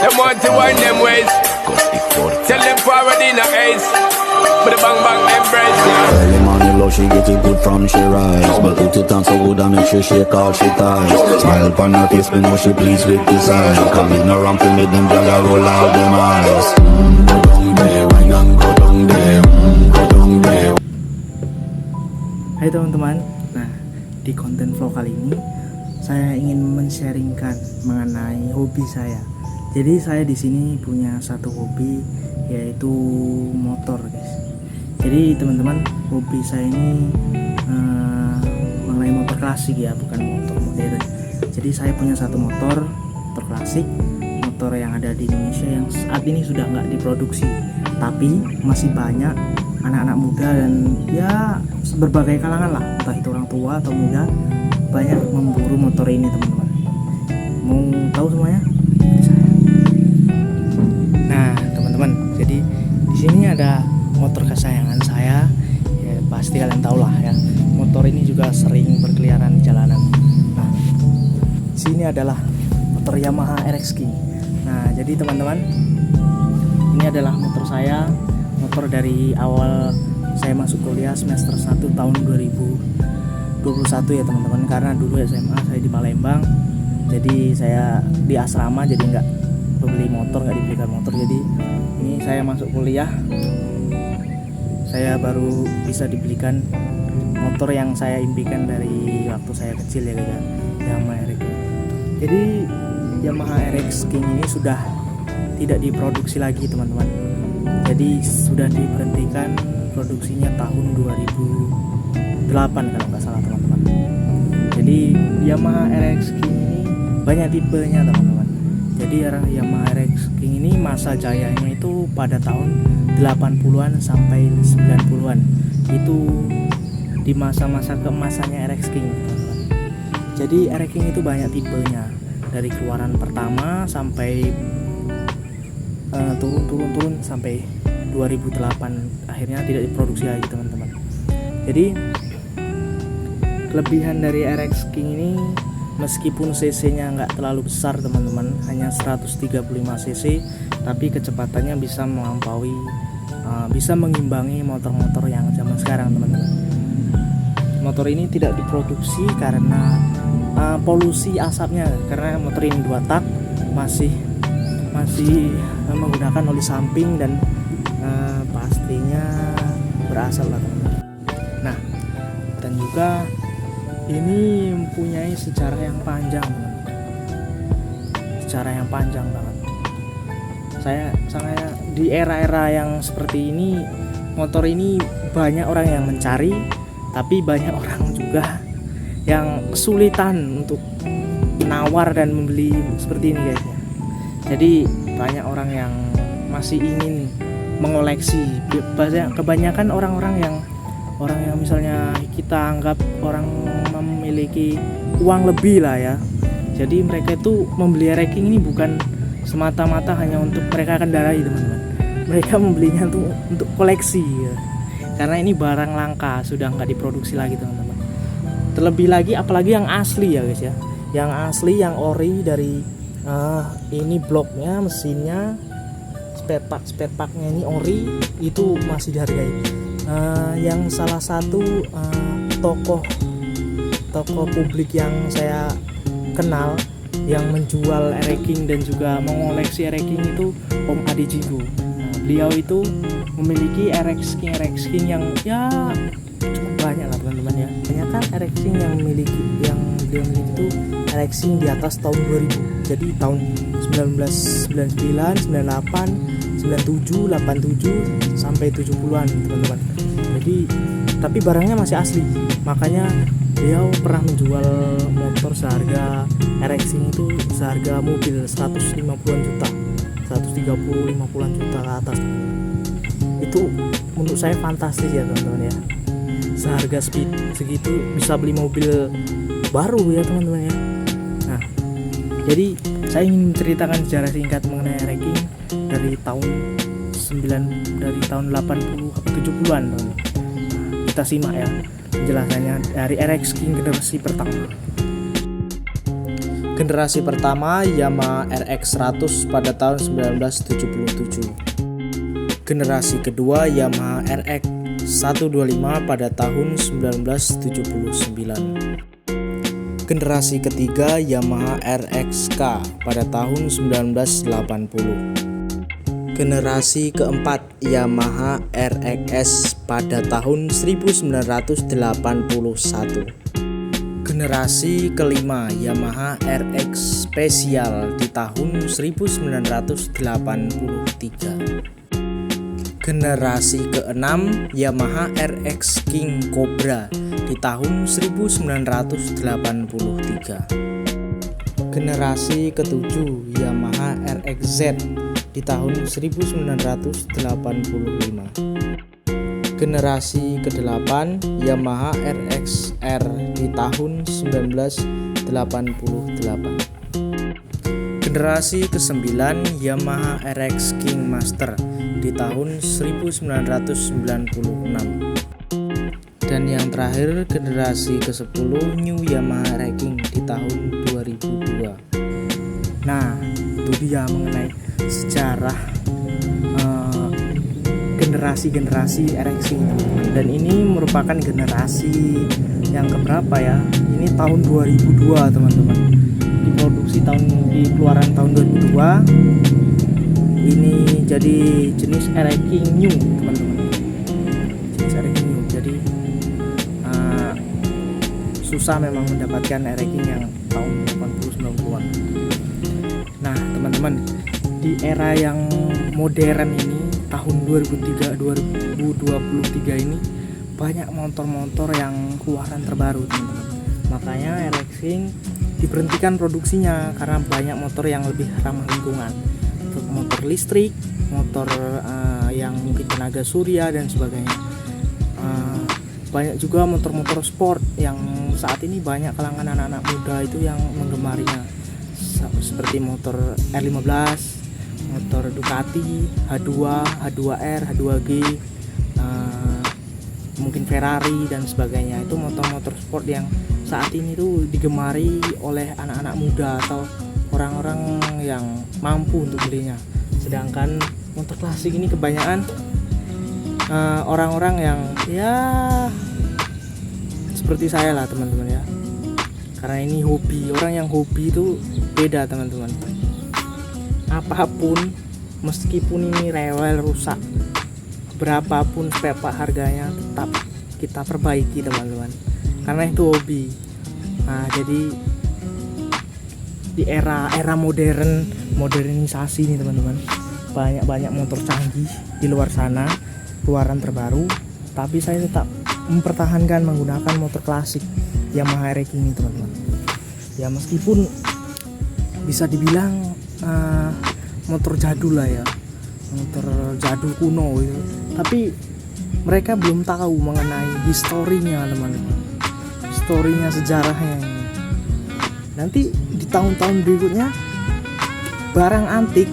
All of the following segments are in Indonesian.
Them want to wind them ways. Tell them forward in a ace. But the bang bang embrace now. Early morning love, she get it good from she rise. But put it on so good and make sure she all she ties. Smile upon her face, me know she pleased with this eye. Come in around to make them gyal roll out them eyes. Go down there, wine and go down there. Go down there. Hai teman-teman, nah di konten vlog kali ini saya ingin men-sharingkan mengenai hobi saya. Jadi saya di sini punya satu hobi, yaitu motor, guys. Jadi teman-teman, hobi saya ini mengenai motor klasik ya, bukan motor modern. Jadi saya punya satu motor klasik, motor yang ada di Indonesia yang saat ini sudah nggak diproduksi, tapi masih banyak anak-anak muda dan ya berbagai kalangan lah, entah itu orang tua atau muda, banyak memburu motor ini teman-teman. Mau tahu semuanya? Nah teman-teman, jadi di sini ada motor kesayangan saya, ya pasti kalian tahu lah ya. Motor ini juga sering berkeliaran di jalanan. Nah, sini adalah motor Yamaha RX King. Nah, jadi teman-teman, ini adalah motor saya, motor dari awal saya masuk kuliah semester 1 tahun 2021 ya teman-teman. Karena dulu SMA saya di Palembang, jadi saya di asrama, jadi nggak beli motor, nggak dibelikan motor. Jadi ini saya masuk kuliah, saya baru bisa dibelikan motor yang saya impikan dari waktu saya kecil ya guys ya, Yamaha RX. Jadi Yamaha RX King ini sudah tidak diproduksi lagi teman-teman. Jadi sudah diberhentikan produksinya tahun 2008 kalau nggak salah teman-teman. Jadi Yamaha RX King ini banyak tipenya teman-teman. Jadi Yamaha RX King ini masa jayanya itu pada tahun 80-an sampai 90-an. Itu di masa-masa keemasannya RX King teman-teman. Jadi RX King itu banyak tipenya, dari keluaran pertama sampai turun sampai 2008 akhirnya tidak diproduksi lagi teman-teman. Jadi kelebihan dari RX King ini, meskipun cc-nya nggak terlalu besar teman-teman, hanya 135 cc, tapi kecepatannya bisa melampaui, bisa mengimbangi motor-motor yang zaman sekarang teman-teman. Motor ini tidak diproduksi karena polusi asapnya, karena motor ini 2 tak, masih menggunakan oli samping dan pastinya berasap lah teman-teman. Nah, dan juga ini mempunyai sejarah yang panjang teman-teman. Sejarah yang panjang banget. Saya di era-era yang seperti ini, motor ini banyak orang yang mencari, tapi banyak orang juga yang kesulitan untuk menawar dan membeli seperti ini guys ya. Jadi banyak orang yang masih ingin mengoleksi. Kebanyakan orang yang misalnya kita anggap orang memiliki uang lebih lah ya. Jadi mereka itu membeli RX King ini bukan semata-mata hanya untuk mereka kendarai teman-teman. Mereka membelinya untuk koleksi ya. Karena ini barang langka, sudah nggak diproduksi lagi teman-teman. Terlebih lagi apalagi yang asli ya guys ya. Yang asli, yang ori dari ini bloknya, mesinnya, spare partnya ini ori, itu masih dihargai. Yang salah satu tokoh publik yang saya kenal yang menjual RX King dan juga mengoleksi RX King itu Om Adi Jigo. Beliau itu memiliki RX King yang ya cukup banyak lah teman-teman ya. Banyak kan RX King yang beliau miliki itu RX King di atas tahun 2000. Jadi tahun 1999, 98, 97, 87 sampai 70-an teman-teman. Jadi tapi barangnya masih asli. Makanya beliau pernah menjual motor seharga RX King itu seharga mobil 150-an juta, 130-50-an juta ke atas. Itu menurut saya fantastis ya teman-teman ya. Seharga segitu bisa beli mobil baru ya teman-teman ya. Nah, jadi saya ingin menceritakan sejarah singkat mengenai RX King dari tahun 80 ke 70-an teman-teman. Kita simak ya penjelasannya dari RX King generasi pertama. Generasi pertama Yamaha RX 100 pada tahun 1977. Generasi kedua Yamaha RX 125 pada tahun 1979. Generasi ketiga Yamaha RX-K pada tahun 1980. Generasi keempat Yamaha RX pada tahun 1981. Generasi kelima Yamaha RX Special di tahun 1983. Generasi keenam Yamaha RX King Cobra di tahun 1983. Generasi ketujuh Yamaha RX-Z di tahun 1985. Generasi ke-8 Yamaha RX-R di tahun 1988. Generasi ke-9 Yamaha RX King Master di tahun 1996. Dan yang terakhir generasi ke-10 New Yamaha Racing di tahun 2002. Nah, itu dia mengenai sejarah generasi-generasi RX ini. Dan ini merupakan generasi yang keberapa ya? Ini tahun 2002 teman-teman. Di keluaran tahun 2002. Ini jadi jenis RX New teman-teman. Jenis RX New. Jadi susah memang mendapatkan RX yang tahun 80-90-an. Nah teman-teman, di era yang modern ini tahun 2023 ini banyak motor-motor yang keluaran terbaru teman-teman. Makanya RX King diberhentikan produksinya karena banyak motor yang lebih ramah lingkungan, untuk motor listrik, motor yang mungkin tenaga surya dan sebagainya. Banyak juga motor-motor sport yang saat ini banyak kalangan anak-anak muda itu yang menggemarinya, seperti motor R15, motor Ducati, H2, H2R, H2G, mungkin Ferrari dan sebagainya. Itu motor-motor sport yang saat ini tuh digemari oleh anak-anak muda atau orang-orang yang mampu untuk belinya. Sedangkan motor klasik ini kebanyakan orang-orang yang ya seperti saya lah teman-teman ya. Karena ini hobi, orang yang hobi itu beda teman-teman. Apapun, meskipun ini rewel, rusak, berapapun spare part harganya tetap kita perbaiki teman-teman, karena itu hobi. Nah jadi di era modernisasi nih teman-teman, banyak motor canggih di luar sana, keluaran terbaru, tapi saya tetap mempertahankan menggunakan motor klasik Yamaha RX ini teman-teman. Ya meskipun bisa dibilang motor jadul lah ya, motor jadul kuno gitu, tapi mereka belum tahu mengenai historinya teman-teman, historinya, sejarahnya. Nanti di tahun-tahun berikutnya barang antik,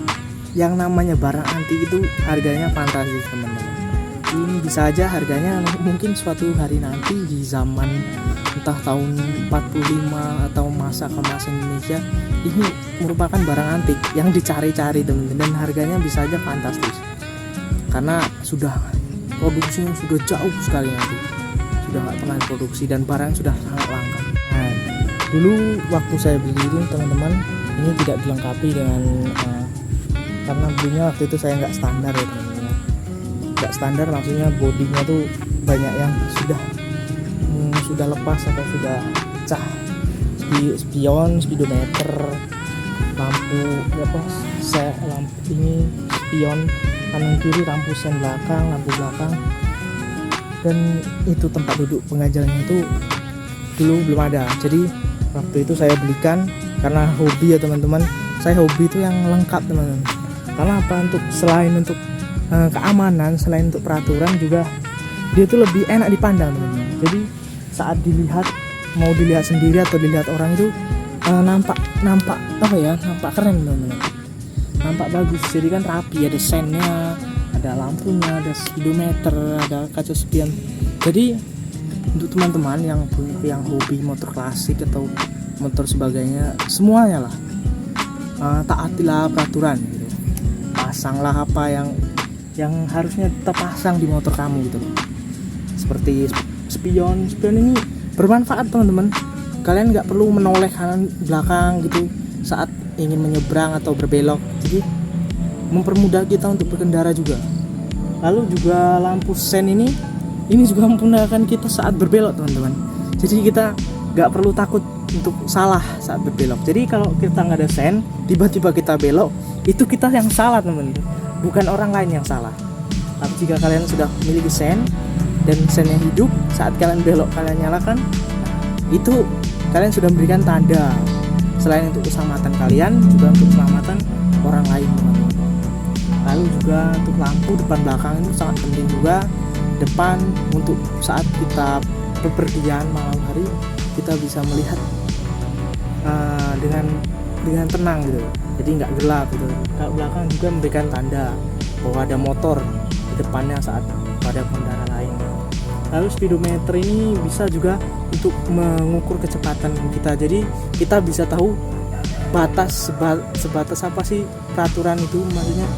yang namanya barang antik itu harganya fantastis teman-teman. Ini bisa aja harganya mungkin suatu hari nanti di zaman entah tahun 45 atau masa keemasan Indonesia, ini merupakan barang antik yang dicari-cari teman-teman, dan harganya bisa aja fantastis karena sudah produksinya sudah jauh sekali, nanti sudah nggak pernah produksi dan barang sudah sangat langka. Nah, dulu waktu saya beli ini teman-teman, ini tidak dilengkapi dengan karena belinya waktu itu saya nggak standar ya teman-teman. Nggak standar maksudnya bodinya tuh banyak yang sudah lepas atau sudah pecah, spion, speedometer, lampu ini spion kanan kiri, lampu sen belakang, lampu belakang, dan itu tempat duduk pengajarnya itu dulu belum ada. Jadi waktu itu saya belikan karena hobi ya teman-teman, saya hobi itu yang lengkap teman-teman. Karena apa? Selain untuk keamanan, selain untuk peraturan juga, dia itu lebih enak dipandang teman-teman. Jadi saat mau dilihat sendiri atau dilihat orang itu nampak keren teman-teman, nampak bagus. Jadi kan rapi, ada sennya, ada lampunya, ada speedometer, ada kaca spion. Jadi untuk teman-teman yang hobi motor klasik atau motor sebagainya, semuanya lah. Taatilah peraturan gitu. Pasanglah apa yang harusnya terpasang di motor kamu gitu. Seperti spion ini bermanfaat teman-teman. Kalian nggak perlu menoleh kanan belakang gitu saat ingin menyeberang atau berbelok. Jadi mempermudah kita untuk berkendara juga. Lalu juga lampu sen ini juga memudahkan kita saat berbelok teman-teman. Jadi kita nggak perlu takut untuk salah saat berbelok. Jadi kalau kita nggak ada sen, tiba-tiba kita belok, itu kita yang salah teman-teman, bukan orang lain yang salah. Tapi jika kalian sudah memiliki sen dan sennya hidup, saat kalian belok kalian nyalakan, itu kalian sudah memberikan tanda. Selain untuk keselamatan kalian, juga untuk keselamatan orang lain teman-teman. Lalu juga untuk lampu depan belakang itu sangat penting juga. Depan untuk saat kita bepergian malam hari, kita bisa melihat dengan tenang gitu. Jadi nggak gelap gitu. Kalau belakang juga memberikan tanda bahwa ada motor di depannya saat pada pengendara lain. Lalu speedometer ini bisa juga untuk mengukur kecepatan kita. Jadi kita bisa tahu sebatas apa sih peraturan itu, maksudnya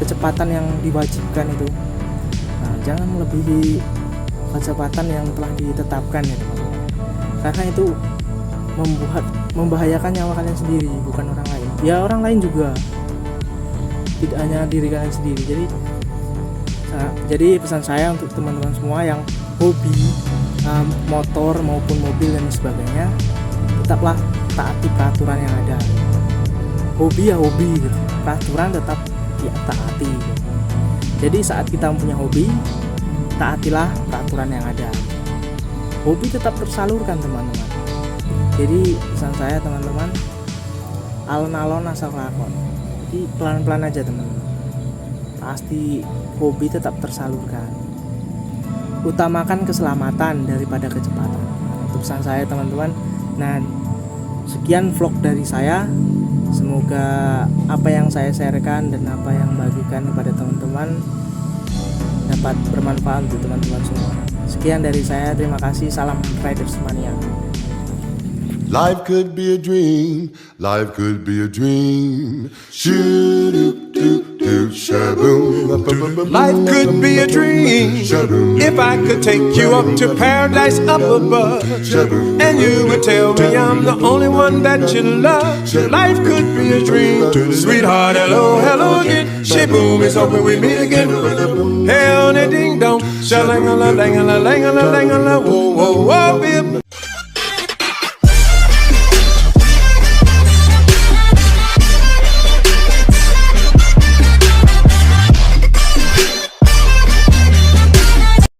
kecepatan yang diwajibkan itu. Nah, jangan melebihi kecepatan yang telah ditetapkan ya teman-teman. Karena itu membahayakan nyawa kalian sendiri, bukan orang lain. Ya orang lain juga, tidak hanya diri kalian sendiri. Jadi pesan saya untuk teman-teman semua yang hobi motor maupun mobil dan sebagainya, tetaplah taati peraturan yang ada. Hobi ya hobi gitu. Peraturan tetap taati gitu. Jadi saat kita punya hobi, taatilah peraturan yang ada. Hobi tetap tersalurkan teman-teman. Jadi pesan saya teman-teman, alon-alon asal lakon. Jadi pelan-pelan aja teman-teman. Pasti hobi tetap tersalurkan. Utamakan keselamatan daripada kecepatan. Itu pesan saya teman-teman. Nah, sekian vlog dari saya. Semoga apa yang saya sharekan dan apa yang bagikan kepada teman-teman dapat bermanfaat untuk teman-teman semua. Sekian dari saya, terima kasih. Salam Riders Mania. Life could be a dream, life could be a dream. Shoo-doo-doo-doo, shaboom. Life could be a dream if I could take you up to paradise up above, and you would tell me I'm the only one that you love. Life could be a dream, sweetheart. Hello, hello again. Shaboom, it's hoping we meet again. Hell, ding dong, shalangala, langala, langala, langala, whoa, whoa, whoa, bip.